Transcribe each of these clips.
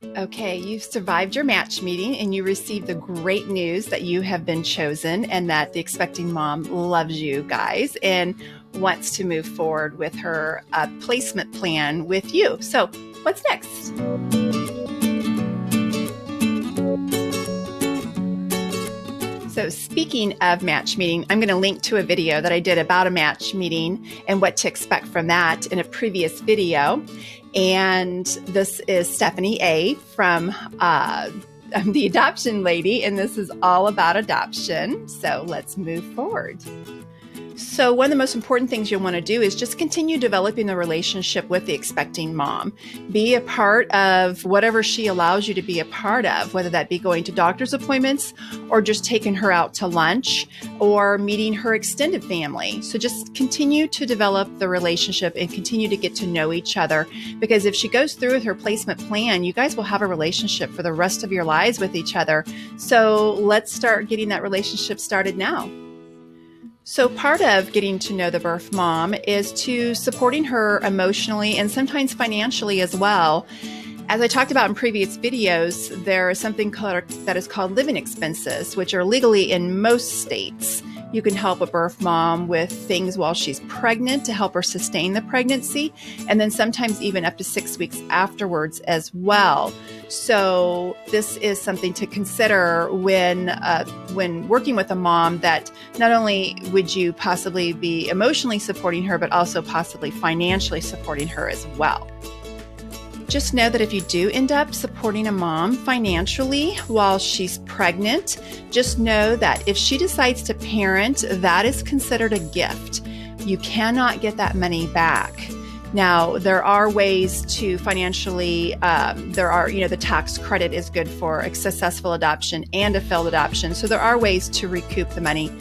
Okay, you've survived your match meeting and you received the great news that you have been chosen and that the expecting mom loves you guys and wants to move forward with her placement plan with you. So, what's next? So speaking of match meeting, I'm going to link to a video that I did about a match meeting and what to expect from that in a previous video. And this is Stephanie A. from I'm the adoption lady, and this is all about adoption. So let's move forward. So one of the most important things you'll want to do is just continue developing the relationship with the expecting mom. Be a part of whatever she allows you to be a part of, whether that be going to doctor's appointments or just taking her out to lunch or meeting her extended family. So just continue to develop the relationship and continue to get to know each other, because if she goes through with her placement plan, you guys will have a relationship for the rest of your lives with each other. So let's start getting that relationship started now. So part of getting to know the birth mom is to supporting her emotionally and sometimes financially as well. As I talked about in previous videos, there is something that is called living expenses, which are legally in most states. You can help a birth mom with things while she's pregnant to help her sustain the pregnancy, and then sometimes even up to 6 weeks afterwards as well. So this is something to consider when working with a mom, that not only would you possibly be emotionally supporting her, but also possibly financially supporting her as well. Just know that if you do end up supporting a mom financially while she's pregnant, just know that if she decides to parent, that is considered a gift. You cannot get that money back. Now, there are ways to financially, the tax credit is good for a successful adoption and a failed adoption. So there are ways to recoup the money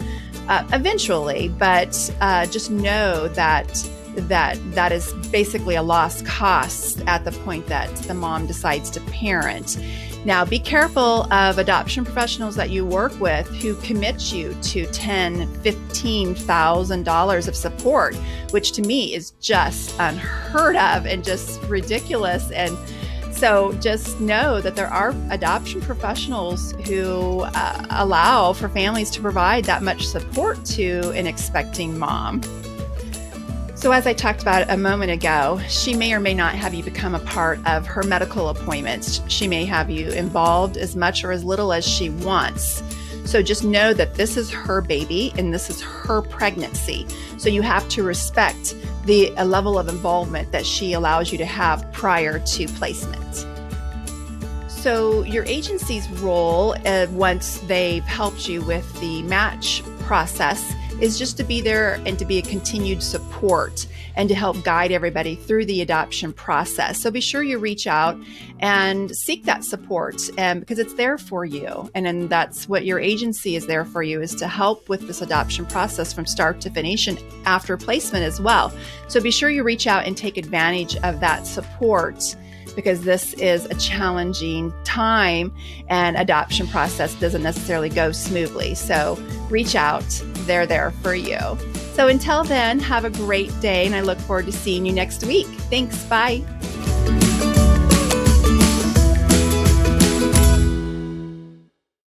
eventually, but just know that is basically a lost cost at the point that the mom decides to parent. Now, be careful of adoption professionals that you work with who commit you to $10,000, $15,000 of support, which to me is just unheard of and just ridiculous. And so just know that there are adoption professionals who allow for families to provide that much support to an expecting mom. So as I talked about a moment ago, she may or may not have you become a part of her medical appointments. She may have you involved as much or as little as she wants. So just know that this is her baby and this is her pregnancy. So you have to respect the level of involvement that she allows you to have prior to placement. So your agency's role, once they've helped you with the match process, is just to be there and to be a continued support and to help guide everybody through the adoption process. So be sure you reach out and seek that support, because it's there for you. And then that's what your agency is there for you, is to help with this adoption process from start to finish and after placement as well. So be sure you reach out and take advantage of that support, because this is a challenging time and adoption process doesn't necessarily go smoothly. So reach out, they're there for you. So until then, have a great day, and I look forward to seeing you next week. Thanks, bye.